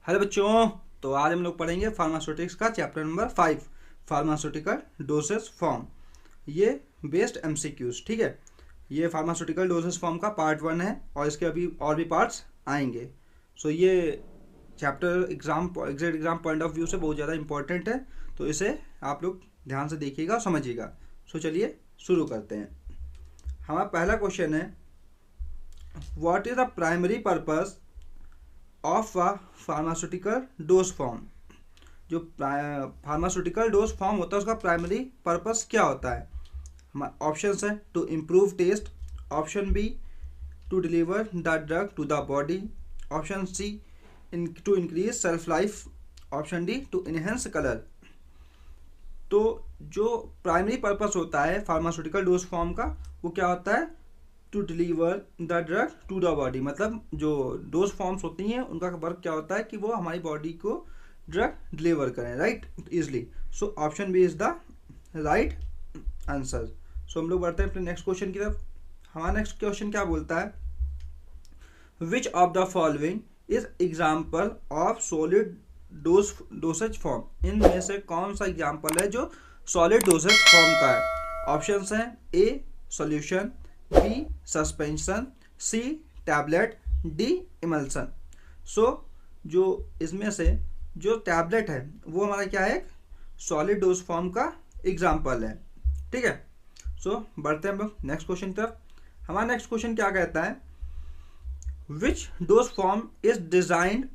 Hello बच्चों। तो आज हम लोग पढ़ेंगे फार्मास्यूटिक्स का chapter number 5, pharmaceutical dosage form. ये बेस्ड एमसीक्यूज, ठीक है। ये फार्मास्यूटिकल डोसेज फॉर्म का पार्ट 1 है और इसके अभी और भी पार्ट्स आएंगे। सो ये chapter exact exam point of view से बहुत ज़्यादा इंपॉर्टेंट है, तो इसे आप लोग ध्यान से देखिएगा और समझिएगा। सो चलिए शुरू करते हैं। हमारा पहला क्वेश्चन है, what is the primary purpose of a pharmaceutical dose form. जो फार्मास्यूटिकल डोज फॉर्म होता है उसका प्राइमरी पर्पस क्या होता है। हमारे ऑप्शन है to improve taste, option B to deliver the drug to the body, option C to increase shelf life, option D to enhance colour. तो जो प्राइमरी पर्पस होता है फार्मास्यूटिकल डोज फॉर्म का, वो क्या होता है, to deliver the drug to the body. मतलब जो डोज फॉर्म्स होती हैं उनका वर्क क्या होता है कि वो हमारी बॉडी को ड्रग डिलीवर करें, right, easily. So option B is the right answer. So हम लोग बढ़ते हैं अपने नेक्स्ट क्वेश्चन की तरफ। हमारा नेक्स्ट क्वेश्चन क्या बोलता है, which of the following is example of solid dosage form. इनमें से कौन सा एग्जाम्पल है जो सॉलिड डोसेज फॉर्म का है। ऑप्शन हैं A solution, B suspension, C tablet, D emulsion. So जो इसमें से जो टैबलेट है वो हमारा क्या है, सॉलिड डोज फॉर्म का एग्जाम्पल है, ठीक है। सो बढ़ते हैं हम लोग नेक्स्ट क्वेश्चन की तरफ। हमारा नेक्स्ट क्वेश्चन क्या कहता है, which dose form is designed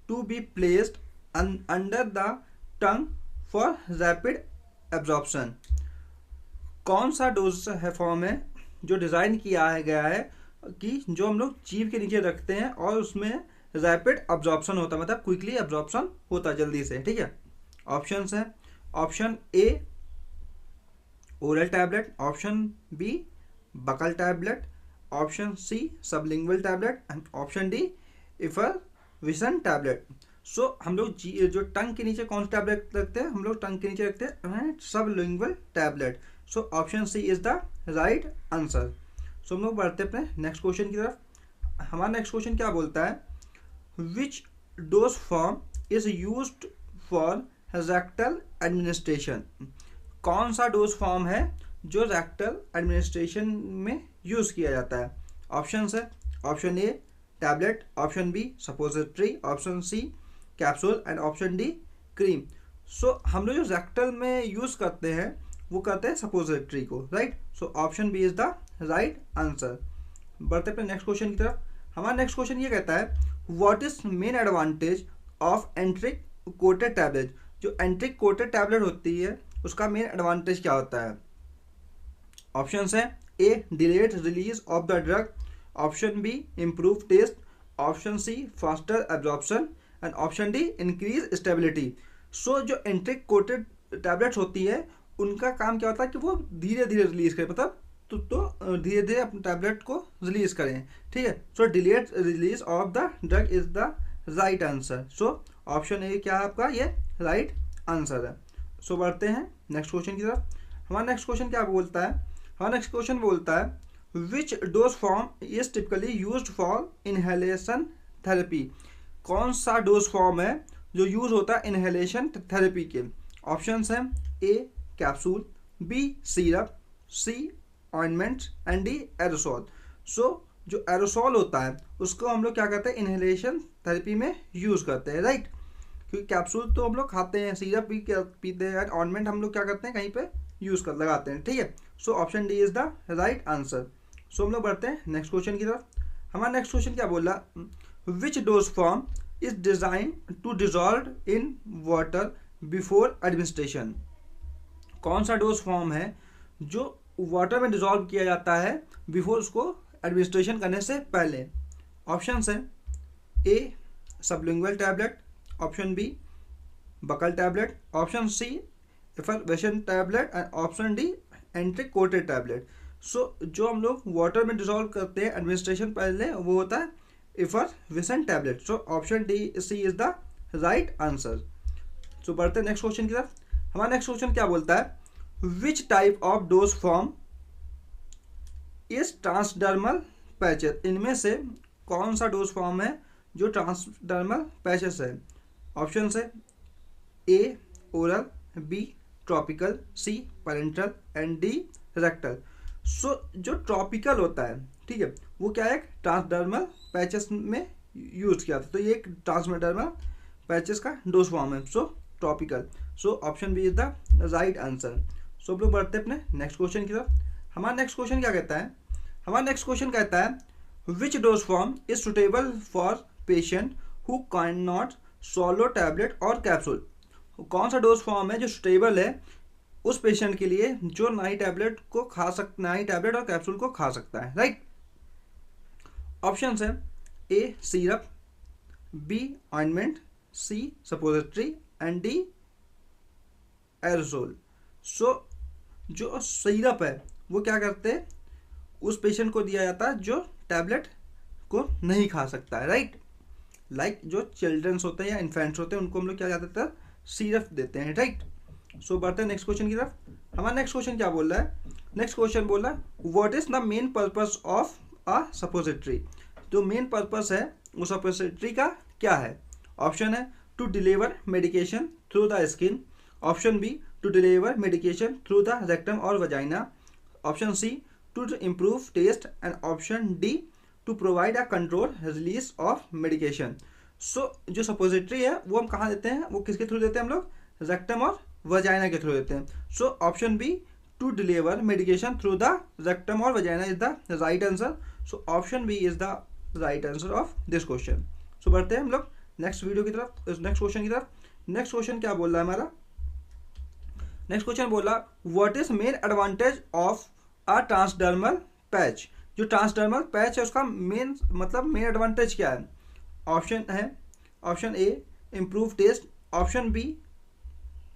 to be placed under the tongue for rapid absorption. कौन सा डोज है फॉर्म है जो डिज़ाइन किया है गया है कि जो हम लोग जीभ के नीचे रखते हैं और उसमें रैपिड अब्जॉर्प्शन होता है, मतलब क्विकली अब्जॉर्प्शन होता है जल्दी से, ठीक है। ऑप्शंस हैं, option A oral tablet, option B buccal tablet, option C sublingual tablet and option D effervescent tablet. So हम लोग जो टंग के नीचे कौन सा टैबलेट रखते हैं, हम लोग टंग के नीचे रखते हैं sublingual tablet. So option C is the right answer. So हम लोग बढ़ते हैं अपने नेक्स्ट क्वेश्चन की तरफ। हमारा नेक्स्ट क्वेश्चन क्या बोलता है, which dose form is used for rectal administration. कौन सा डोज फॉर्म है जो रेक्टल एडमिनिस्ट्रेशन में यूज किया जाता है। ऑप्शन है, option A tablet, option B suppository, option C capsule and option D cream. So हम लोग जो रेक्टल में यूज करते हैं वो कहते हैं सपोजिटरी को, right. So option B is the right answer. बढ़ते अपने नेक्स्ट क्वेश्चन की तरफ। हमारा नेक्स्ट क्वेश्चन ये कहता है, what is main advantage of एंट्रिक coated tablet. जो एंट्रिक कोटेड टैबलेट होती है उसका मेन एडवांटेज क्या होता है। ऑप्शन है, A delayed release of the drug, option B improve taste, option C faster absorption and option D increase stability. So जो enteric coated tablets होती है उनका काम क्या होता है कि वो धीरे धीरे रिलीज करें, मतलब तो धीरे धीरे अपने टैबलेट को रिलीज करें, ठीक है। So delayed release of the drug is the right answer. So option A क्या है आपका, ये राइट आंसर है। सो बढ़ते हैं नेक्स्ट क्वेश्चन की तरफ। हमारा नेक्स्ट क्वेश्चन क्या बोलता है, हमारा नेक्स्ट क्वेश्चन बोलता है, which dose form is typically used for inhalation therapy. कौन सा डोज फॉर्म है जो यूज होता है इनहेलेशन थेरेपी के। ऑप्शंस हैं, A capsule, B syrup, C ointment and D aerosol. So जो एरोसोल होता है उसको हम लोग क्या करते हैं, इनहेलेशन थेरेपी में यूज़ करते हैं, राइट। क्योंकि कैप्सूल तो हम लोग खाते हैं, सिरप भी पीते हैं, ऑइंटमेंट हम लोग क्या करते हैं कहीं पे यूज़ कर लगाते हैं, ठीक है। So option D is the right answer. So हम लोग बढ़ते हैं नेक्स्ट क्वेश्चन की तरफ। हमारा नेक्स्ट क्वेश्चन क्या बोला, which dose form is design to dissolve in water before administration. कौन सा डोज फॉर्म है जो वाटर में डिजॉल्व किया जाता है बिफोर उसको एडमिनिस्ट्रेशन करने से पहले। ऑप्शन हैं, A sublingual tablet, option B buccal tablet, option C effervescent tablet and option D enteric coated tablet. So जो हम लोग वाटर में डिजॉल्व करते हैं एडमिनिस्ट्रेशन पहले वो होता है effervescent tablet. So option D C is the right answer. So बढ़ते हैं नेक्स्ट क्वेश्चन की तरफ। हमारा नेक्स्ट क्वेश्चन क्या बोलता है, which type of dose form is transdermal patches. इनमें से कौन सा डोज फॉर्म है जो ट्रांसडर्मल पैचेस है। ऑप्शन है A oral, B tropical, C parental and D rectal. So जो ट्रॉपिकल होता है, ठीक है, वो क्या है, ट्रांसडर्मल पैचेस में यूज किया था, तो ये एक ट्रांसडर्मल पैचेस का डोज फॉर्म है, so tropical. So option B is the right answer. So हम लोग बढ़ते हैं अपने नेक्स्ट क्वेश्चन की तरफ। हमारा नेक्स्ट क्वेश्चन क्या कहता है, हमारा नेक्स्ट क्वेश्चन कहता है which dose form is suitable for patient who can not swallow tablet और कैप्सूल। कौन सा डोज फॉर्म है जो सुटेबल है उस पेशेंट के लिए जो नई टैबलेट और कैप्सूल को खा सकता है, राइट। ऑप्शन है A syrup, B ointment, C suppository and D aerosol. So जो सिरप है वो क्या करते हैं, उस पेशेंट को दिया जाता है जो टैबलेट को नहीं खा सकता है, राइट। लाइक जो चिल्ड्रंस होते हैं या इन्फेंट्स होते हैं उनको हम लोग क्या जाता है, सिरप देते हैं, राइट। सो बढ़ते हैं नेक्स्ट क्वेश्चन की तरफ। हमारा नेक्स्ट क्वेश्चन क्या बोल रहा है, नेक्स्ट क्वेश्चन बोल रहा है what is the main purpose of a suppository. जो मेन पर्पस है उस सपोजिटरी का क्या है। ऑप्शन है to deliver medication through the skin, option B to deliver medication through the rectum और vagina, option C to improve taste and option D to provide a control release of medication. So जो suppository है वो हम कहाँ देते हैं, वो किसके थ्रू देते हैं हम लोग, रेक्टम और वजाइना के थ्रू देते हैं। So option B to deliver medication through the rectum और vagina is the right answer. So option B is the right answer of this question. So बढ़ते हैं हम लोग नेक्स्ट वीडियो की तरफ, नेक्स्ट क्वेश्चन की तरफ। नेक्स्ट क्वेश्चन क्या बोल रहा है हमारा, नेक्स्ट क्वेश्चन बोला what is main advantage of a transdermal patch. जो ट्रांसडर्मल पैच है उसका मेन एडवांटेज क्या है। ऑप्शन है, option A improve taste, option B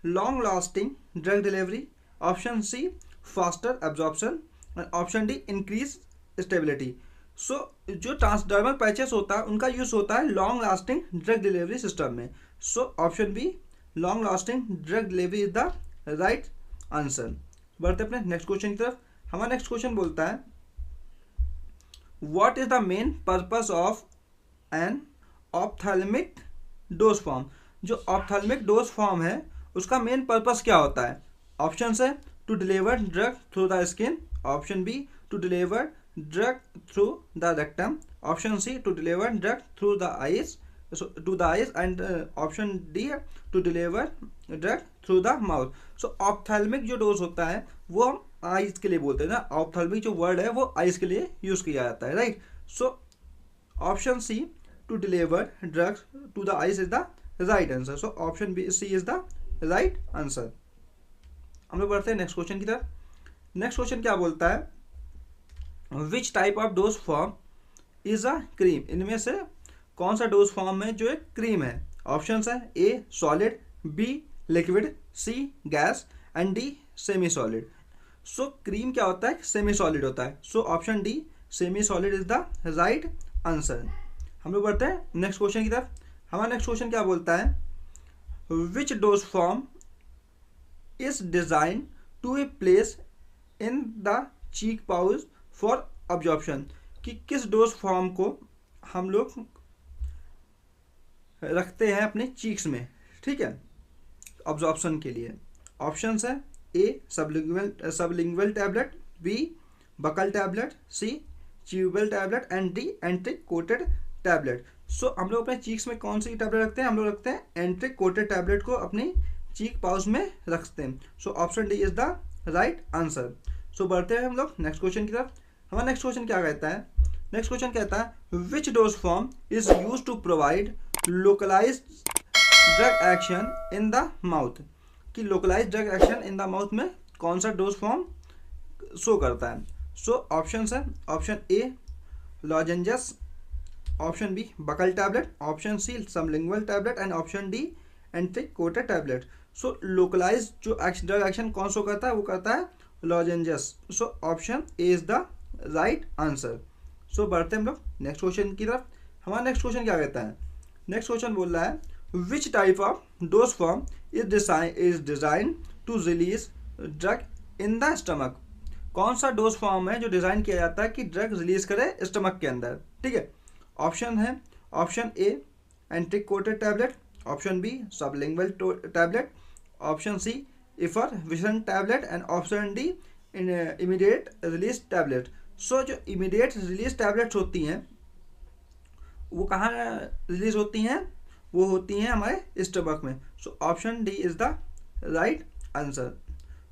long lasting drug delivery, option C faster absorption and option D increase stability. So जो transdermal patches होता है उनका यूज होता है long lasting drug delivery system में। So option B long lasting drug delivery is the right answer. बढ़ते अपने next question की तरफ। हमारा नेक्स्ट क्वेश्चन बोलता है what is the main purpose of an ophthalmic dose form. जो ऑप्थेल्मिक डोज फॉर्म है उसका मेन पर्पस क्या होता है। ऑप्शन है to deliver drug through the skin, option B to deliver drug through the rectum, option C to deliver drug through the eyes and option D to deliver drug through the mouth. So ophthalmic जो dose होता है वो हम eyes के लिए बोलते हैं ना, ऑप्थेल्मिक जो वर्ड है वो आइज के लिए यूज किया जाता है, right. So option C to deliver drugs to the eyes is the right answer. So option B C is the right answer. हम लोग बढ़ते हैं नेक्स्ट क्वेश्चन की तरफ। नेक्स्ट क्वेश्चन क्या बोलता है which type of dose form is a cream. इनमें से कौन सा डोज फॉर्म है जो एक क्रीम है। ऑप्शन है A solid, B liquid, C gas and D semi solid. So cream क्या होता है, सेमी सॉलिड होता है। So option D semi solid is the right answer. हम लोग बढ़ते हैं नेक्स्ट क्वेश्चन की तरफ। हमारा नेक्स्ट क्वेश्चन क्या बोलता है which dose form is design to a place in the cheek pouch for absorption. कि किस डोज फॉर्म को हम लोग रखते हैं अपने चीक्स में, ठीक है, अब्जॉर्प्शन के लिए। ऑप्शन है A sublingual tablet, B buccal tablet, C chewable tablet and D enteric coated tablet. So हम लोग अपने चीक्स में कौन सी टैबलेट रखते हैं, हम लोग रखते हैं एंट्रिक कोटेड टैबलेट को अपनी चीक पाउच में रखते हैं। So option D is the right answer. So बढ़ते हैं हम लोग नेक्स्ट क्वेश्चन की तरफ। हमारा नेक्स्ट क्वेश्चन क्या कहता है, नेक्स्ट क्वेश्चन कहता है which dose form is use to provide localized drug action in the mouth. कि localized drug action in the mouth में कौन सा डोज फॉर्म शो करता है। सो ऑप्शन है, option A lozenges, option B buccal tablet, option C sublingual tablet and option D enteric coated tablet. So localize जो drug action कौन show करता है वो करता है lozenges. So option A is the right answer. So बढ़ते हैं हम लोग नेक्स्ट क्वेश्चन की तरफ। हमारा नेक्स्ट क्वेश्चन क्या कहता है, नेक्स्ट क्वेश्चन बोल रहा है which type of dose form is design to release drug in the stomach. कौन सा डोज फॉर्म है जो डिजाइन किया जाता है कि ड्रग रिलीज करे स्टमक के अंदर, ठीक है। ऑप्शन है, option A enteric coated tablet, option B sublingual tablet, option C effervescent tablet and option D immediate release tablet. So जो इमीडिएट रिलीज टैबलेट्स होती हैं वो कहाँ रिलीज होती हैं, वो होती हैं हमारे स्टमक में। So option D is the right answer.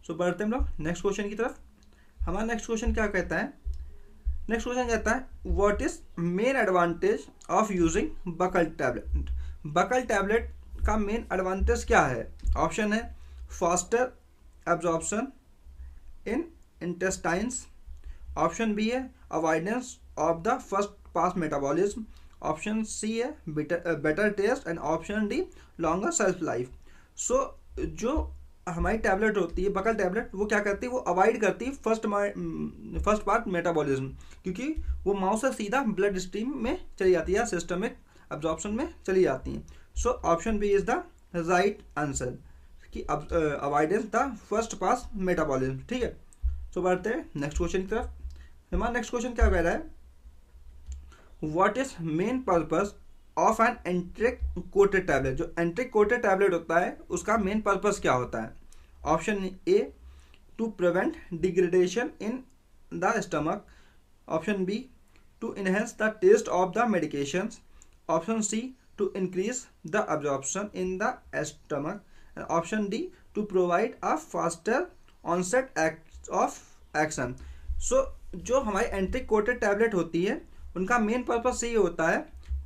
So बढ़ते हम लोग नेक्स्ट क्वेश्चन की तरफ। हमारा नेक्स्ट क्वेश्चन क्या कहता है, नेक्स्ट क्वेश्चन कहता है what is main advantage of using buccal tablet. Buccal tablet का मेन एडवांटेज क्या है? ऑप्शन है faster absorption in intestines, option B है avoidance of the first pass metabolism, option C है better taste and option D longer shelf life. So जो हमारी tablet होती है बकल टैबलेट, वो क्या करती है, वो अवॉइड करती है फर्स्ट पार्ट मेटाबॉलिज्म, क्योंकि वो माउथ से सीधा ब्लड स्ट्रीम में चली जाती है, सिस्टमिक एब्जॉर्प्शन में चली जाती हैं। So option B is the right answer कि avoidance the first pass metabolism. ठीक है, सो बढ़ते हैं नेक्स्ट क्वेश्चन की तरफ। हमारा नेक्स्ट क्वेश्चन क्या कह रहा है, what is main purpose of an enteric coated tablet. जो एंट्रिक कोटेड टैबलेट होता है उसका मेन पर्पस क्या होता है? Option A to prevent degradation in the stomach, option B to enhance the taste of the medications, option C to increase the absorption in the stomach, and option D to provide a faster onset of action. So जो हमारी एंट्रिक coated tablet होती है उनका main purpose ये होता है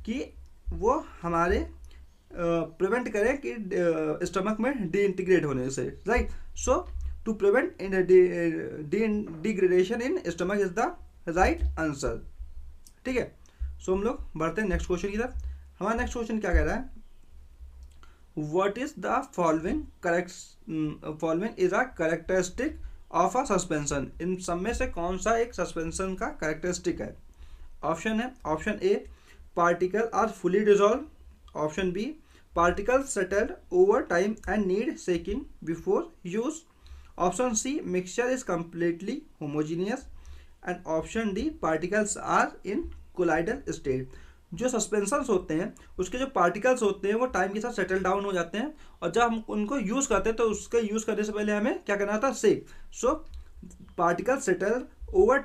कि वो हमारे प्रिवेंट करें कि स्टमक में डिइंटीग्रेट होने से, right. So to prevent degradation in stomach is the right answer. ठीक है, सो हम लोग बढ़ते हैं नेक्स्ट क्वेश्चन की तरफ। हमारा नेक्स्ट क्वेश्चन क्या कह रहा है, what is the following is a characteristic of a suspension. इन सब में से कौन सा एक सस्पेंशन का कैरेक्टरिस्टिक है? ऑप्शन है option A particle are fully dissolve, option B particle settled over time and need shaking before use, option C mixture is completely homogeneous, and option D particles are in colloidal state. जो suspensions होते हैं उसके जो particles होते हैं वो time के साथ सेटल डाउन हो जाते हैं, और जब हम उनको यूज़ करते हैं तो उसके यूज़ करने से पहले हमें क्या करना था, shake. So particle settle over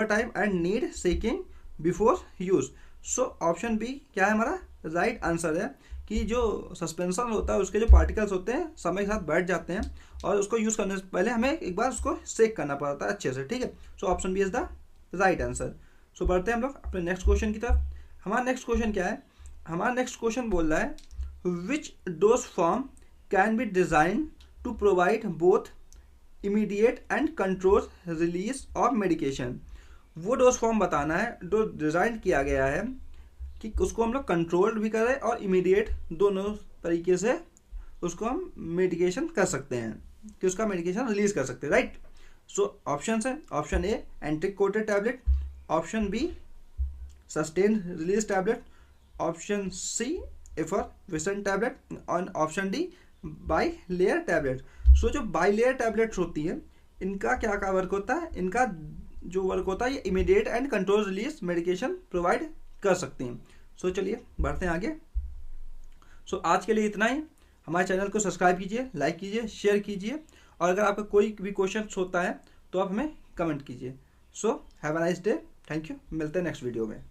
time and need shaking before use. So option B क्या है हमारा राइट आंसर है कि जो सस्पेंशन होता है उसके जो पार्टिकल्स होते हैं समय के साथ बैठ जाते हैं और उसको यूज़ करने से पहले हमें एक बार उसको शेक करना पड़ता है अच्छे से। ठीक है, so option B is the right answer. So बढ़ते हैं हम लोग अपने नेक्स्ट क्वेश्चन की तरफ। हमारा नेक्स्ट क्वेश्चन क्या है, हमारा नेक्स्ट क्वेश्चन बोल रहा है which dose form can be design to provide both immediate and control release of medication. वो डोज फॉर्म बताना है जो डिज़ाइन किया गया है कि उसको हम लोग कंट्रोल भी करें और इमीडिएट, दोनों तरीके से उसको हम मेडिकेशन कर सकते हैं, कि उसका मेडिकेशन रिलीज कर सकते हैं, राइट। सो ऑप्शन है option A enteric coated tablet, option B sustain release tablet, option C effervescent tablet, और option D bilayer tablet. So जो बाई लेयर टैबलेट्स होती हैं इनका क्या क्या वर्क होता है, इनका जो वर्क होता है ये immediate and control release medication provide कर सकती हैं। सो चलिए बढ़ते हैं आगे। सो आज के लिए इतना ही। हमारे चैनल को सब्सक्राइब कीजिए, लाइक कीजिए, शेयर कीजिए, और अगर आपका कोई भी क्वेश्चन होता है तो आप हमें कमेंट कीजिए। So have a nice day, thank you, मिलते हैं नेक्स्ट वीडियो में।